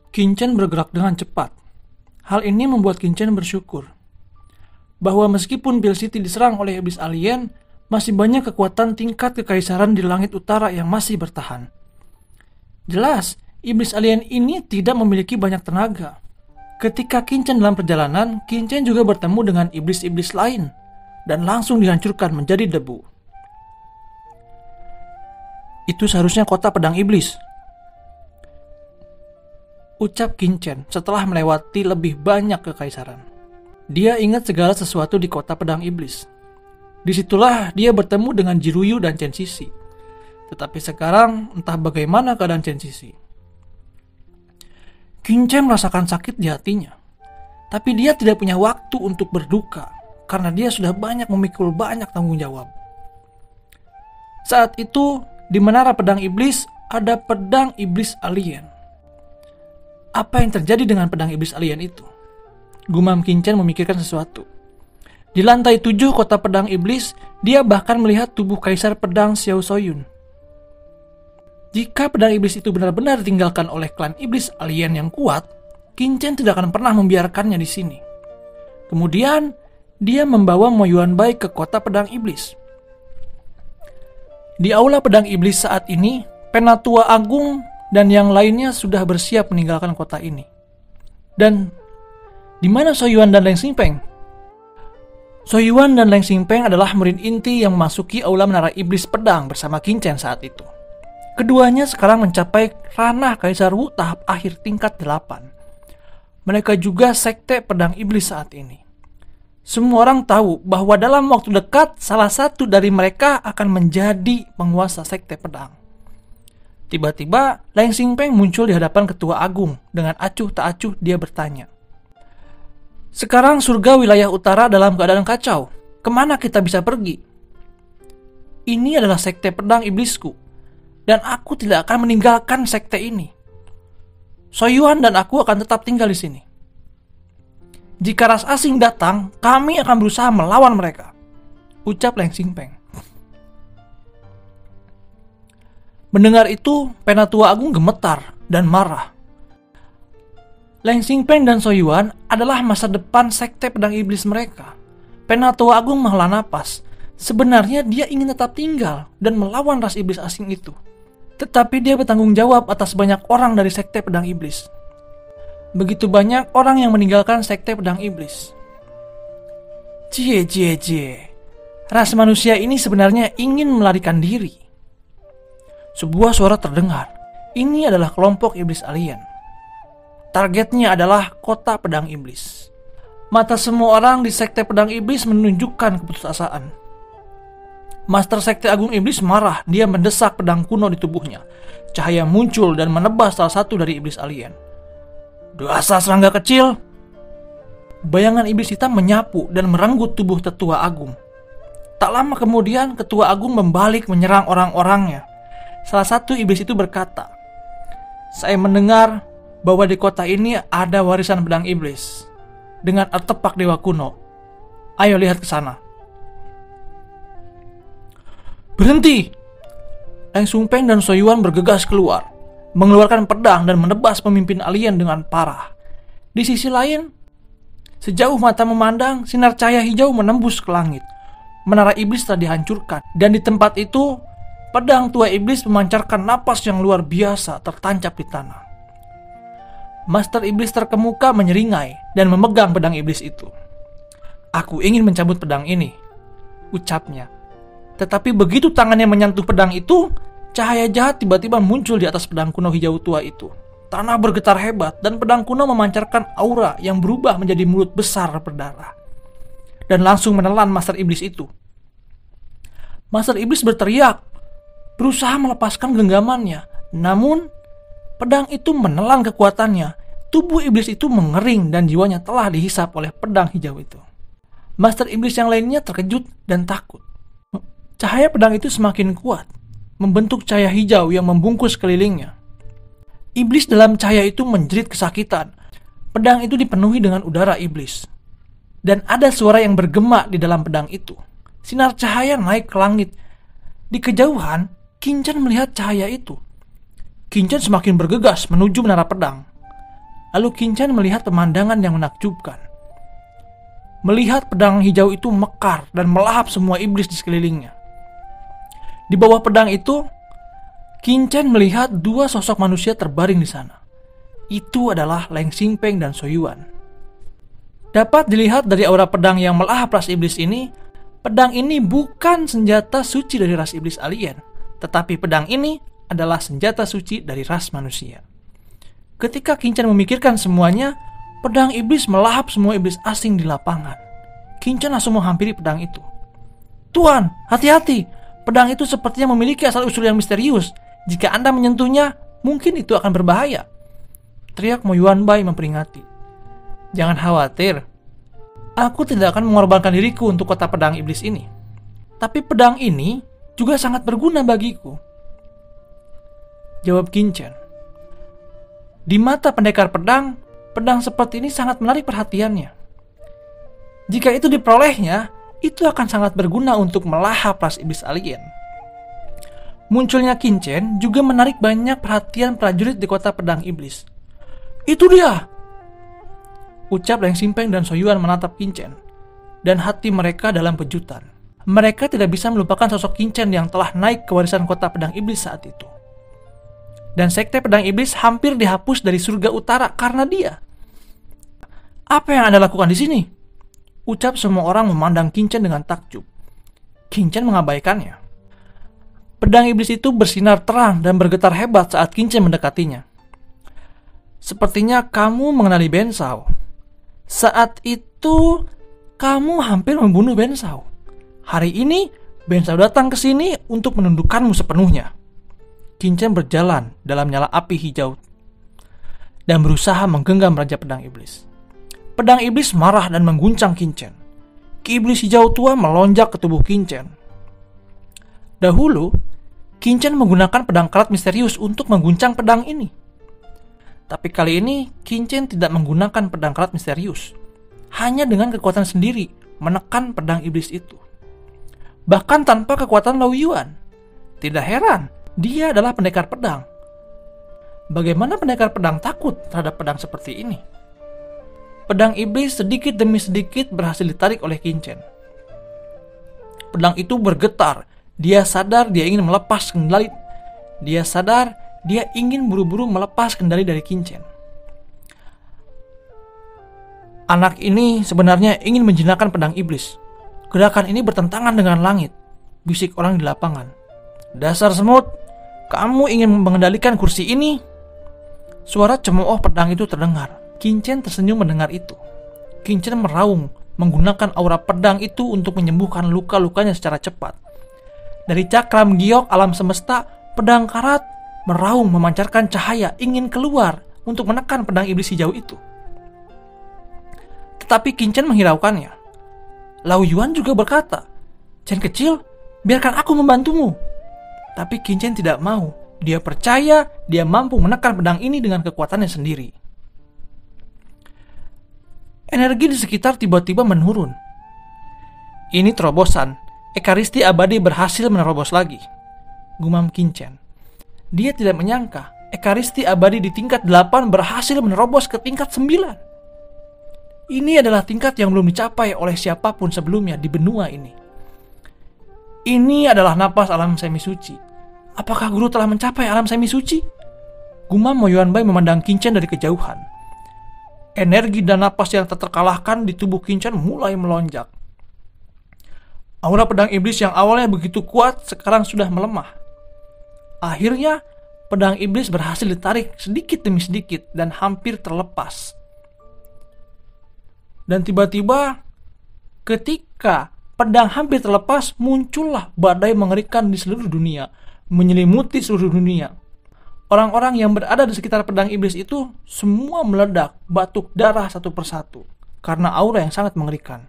Qin-Chen bergerak dengan cepat. Hal ini membuat Qin-Chen bersyukur bahwa meskipun Pil City diserang oleh iblis alien, masih banyak kekuatan tingkat kekaisaran di langit utara yang masih bertahan. Jelas, iblis alien ini tidak memiliki banyak tenaga. Ketika Qin-Chen dalam perjalanan, Qin-Chen juga bertemu dengan iblis-iblis lain dan langsung dihancurkan menjadi debu. Itu seharusnya kota pedang iblis, ucap Qin-Chen setelah melewati lebih banyak kekaisaran. Dia ingat segala sesuatu di kota pedang iblis. Disitulah dia bertemu dengan Jiruyu dan Chen Sisi. Tetapi sekarang entah bagaimana keadaan Chen Sisi. Qin-Chen merasakan sakit di hatinya. Tapi dia tidak punya waktu untuk berduka karena dia sudah banyak memikul banyak tanggung jawab. Saat itu, di menara pedang iblis ada pedang iblis alien. Apa yang terjadi dengan pedang iblis alien itu? Gumam Qin-Chen memikirkan sesuatu. Di lantai 7 kota pedang iblis, dia bahkan melihat tubuh kaisar pedang Xiao Soyun. Jika pedang iblis itu benar-benar ditinggalkan oleh klan iblis alien yang kuat, Qin-Chen tidak akan pernah membiarkannya di sini. Kemudian, dia membawa Mo Yuanbai ke kota pedang iblis. Di aula pedang iblis saat ini, Penatua Agung dan yang lainnya sudah bersiap meninggalkan kota ini. Dan di mana Soyuan dan Leng Xingpeng? Soyuan dan Leng Xingpeng adalah murid inti yang memasuki aula menara iblis pedang bersama Qin-Chen saat itu. Keduanya sekarang mencapai ranah Kaisar Wu tahap akhir tingkat 8. Mereka juga sekte pedang iblis saat ini. Semua orang tahu bahwa dalam waktu dekat salah satu dari mereka akan menjadi penguasa sekte pedang. Tiba-tiba Leng Xingpeng muncul di hadapan Ketua Agung. Dengan acuh tak acuh dia bertanya, "Sekarang surga wilayah utara dalam keadaan kacau. Kemana kita bisa pergi? Ini adalah sekte pedang iblisku, dan aku tidak akan meninggalkan sekte ini. Soyuan dan aku akan tetap tinggal di sini. Jika ras asing datang, kami akan berusaha melawan mereka," ucap Leng Xingpeng. Mendengar itu, Penatua Agung gemetar dan marah. Leng Xingpeng dan Soyuan adalah masa depan sekte pedang iblis mereka. Penatua Agung menghela napas. Sebenarnya dia ingin tetap tinggal dan melawan ras iblis asing itu. Tetapi dia bertanggung jawab atas banyak orang dari sekte pedang iblis. Begitu banyak orang yang meninggalkan sekte pedang iblis. Cie. Ras manusia ini sebenarnya ingin melarikan diri. Sebuah suara terdengar. Ini adalah kelompok iblis alien. Targetnya adalah kota pedang iblis. Mata semua orang di sekte pedang iblis menunjukkan keputusasaan. Master sekte agung iblis marah. Dia mendesak pedang kuno di tubuhnya. Cahaya muncul dan menebas salah satu dari iblis alien. "Dasar serangga kecil!" Bayangan iblis hitam menyapu dan merenggut tubuh tetua agung. Tak lama kemudian ketua agung membalik menyerang orang-orangnya. Salah satu iblis itu berkata, "Saya mendengar bahwa di kota ini ada warisan pedang iblis dengan artefak dewa kuno. Ayo lihat ke sana." "Berhenti!" Leng Xingpeng dan Soyuan bergegas keluar, mengeluarkan pedang dan menebas pemimpin alien dengan parah. Di sisi lain, sejauh mata memandang, sinar cahaya hijau menembus ke langit. Menara iblis telah dihancurkan, dan di tempat itu, pedang tua iblis memancarkan napas yang luar biasa tertancap di tanah. Master iblis terkemuka menyeringai dan memegang pedang iblis itu. "Aku ingin mencabut pedang ini," ucapnya. Tetapi begitu tangannya menyentuh pedang itu, cahaya jahat tiba-tiba muncul di atas pedang kuno hijau tua itu. Tanah bergetar hebat dan pedang kuno memancarkan aura yang berubah menjadi mulut besar berdarah. Dan langsung menelan Master Iblis itu. Master Iblis berteriak, berusaha melepaskan genggamannya. Namun, pedang itu menelan kekuatannya. Tubuh iblis itu mengering dan jiwanya telah dihisap oleh pedang hijau itu. Master Iblis yang lainnya terkejut dan takut. Cahaya pedang itu semakin kuat, membentuk cahaya hijau yang membungkus kelilingnya. Iblis dalam cahaya itu menjerit kesakitan. Pedang itu dipenuhi dengan udara iblis. Dan ada suara yang bergema di dalam pedang itu. Sinar cahaya naik ke langit. Di kejauhan, Qin-Chen melihat cahaya itu. Qin-Chen semakin bergegas menuju menara pedang. Lalu Qin-Chen melihat pemandangan yang menakjubkan. Melihat pedang hijau itu mekar dan melahap semua iblis di sekelilingnya. Di bawah pedang itu, Qin-Chen melihat dua sosok manusia terbaring di sana. Itu adalah Leng Xingpeng dan So Yuan. Dapat dilihat dari aura pedang yang melahap ras iblis ini, pedang ini bukan senjata suci dari ras iblis alien, tetapi pedang ini adalah senjata suci dari ras manusia. Ketika Qin-Chen memikirkan semuanya, pedang iblis melahap semua iblis asing di lapangan. Qin-Chen langsung menghampiri pedang itu. "Tuan, hati-hati! Pedang itu sepertinya memiliki asal-usul yang misterius. Jika Anda menyentuhnya, mungkin itu akan berbahaya," teriak Mo Yuanbai memperingati. "Jangan khawatir. Aku tidak akan mengorbankan diriku untuk kota pedang iblis ini. Tapi pedang ini juga sangat berguna bagiku," jawab Qin-Chen. Di mata pendekar pedang, pedang seperti ini sangat menarik perhatiannya. Jika itu diperolehnya, itu akan sangat berguna untuk melahap ras iblis alien. Munculnya Qin-Chen juga menarik banyak perhatian prajurit di kota pedang iblis. "Itu dia!" ucap Leng Xingpeng dan So Yuan menatap Qin-Chen, dan hati mereka dalam kejutan. Mereka tidak bisa melupakan sosok Qin-Chen yang telah naik ke warisan kota pedang iblis saat itu. Dan sekte pedang iblis hampir dihapus dari surga utara karena dia. "Apa yang Anda lakukan di sini?" ucap semua orang memandang Qin-Chen dengan takjub. Qin-Chen mengabaikannya. Pedang iblis itu bersinar terang dan bergetar hebat saat Qin-Chen mendekatinya. "Sepertinya kamu mengenali Ben Shao. Saat itu kamu hampir membunuh Ben Shao. Hari ini Ben Shao datang ke sini untuk menundukkanmu sepenuhnya." Qin-Chen berjalan dalam nyala api hijau dan berusaha menggenggam Raja Pedang Iblis. Pedang Iblis marah dan mengguncang Qin-Chen. Ki Iblis hijau tua melonjak ke tubuh Qin-Chen. Dahulu, Qin-Chen menggunakan pedang karat misterius untuk mengguncang pedang ini. Tapi kali ini, Qin-Chen tidak menggunakan pedang karat misterius. Hanya dengan kekuatan sendiri menekan pedang iblis itu. Bahkan tanpa kekuatan Lao Yuan. Tidak heran, dia adalah pendekar pedang. Bagaimana pendekar pedang takut terhadap pedang seperti ini? Pedang iblis sedikit demi sedikit berhasil ditarik oleh Qin-Chen. Pedang itu bergetar. Dia sadar dia ingin melepas kendali. Dia sadar dia ingin buru-buru melepas kendali dari Qin-Chen. Anak ini sebenarnya ingin menjinakkan pedang iblis. Gerakan ini bertentangan dengan langit, bisik orang di lapangan. "Dasar semut, kamu ingin mengendalikan kursi ini?" Suara cemooh pedang itu terdengar. Qin-Chen tersenyum mendengar itu. Qin-Chen meraung, menggunakan aura pedang itu untuk menyembuhkan luka-lukanya secara cepat. Dari cakram giok alam semesta, pedang karat meraung memancarkan cahaya ingin keluar untuk menekan pedang iblis hijau itu. Tetapi Qin-Chen menghiraukannya. Lao Yuan juga berkata, "Chen kecil, biarkan aku membantumu." Tapi Qin-Chen tidak mau. Dia percaya dia mampu menekan pedang ini dengan kekuatannya sendiri. Energi di sekitar tiba-tiba menurun. "Ini terobosan. Ekaristi abadi berhasil menerobos lagi," gumam Qin-Chen. Dia tidak menyangka Ekaristi abadi di tingkat 8 berhasil menerobos ke tingkat 9. Ini adalah tingkat yang belum dicapai oleh siapapun sebelumnya di benua ini. Ini adalah napas alam semi suci. Apakah guru telah mencapai alam semi suci? Gumam Mo Yuanbai memandang Qin-Chen dari kejauhan. Energi dan napas yang tak terkalahkan di tubuh Qin-Chen mulai melonjak. Aura pedang iblis yang awalnya begitu kuat sekarang sudah melemah. Akhirnya, pedang iblis berhasil ditarik sedikit demi sedikit dan hampir terlepas. Dan tiba-tiba, ketika pedang hampir terlepas, muncullah badai mengerikan di seluruh dunia, menyelimuti seluruh dunia. Orang-orang yang berada di sekitar pedang iblis itu semua meledak, batuk darah satu persatu, karena aura yang sangat mengerikan.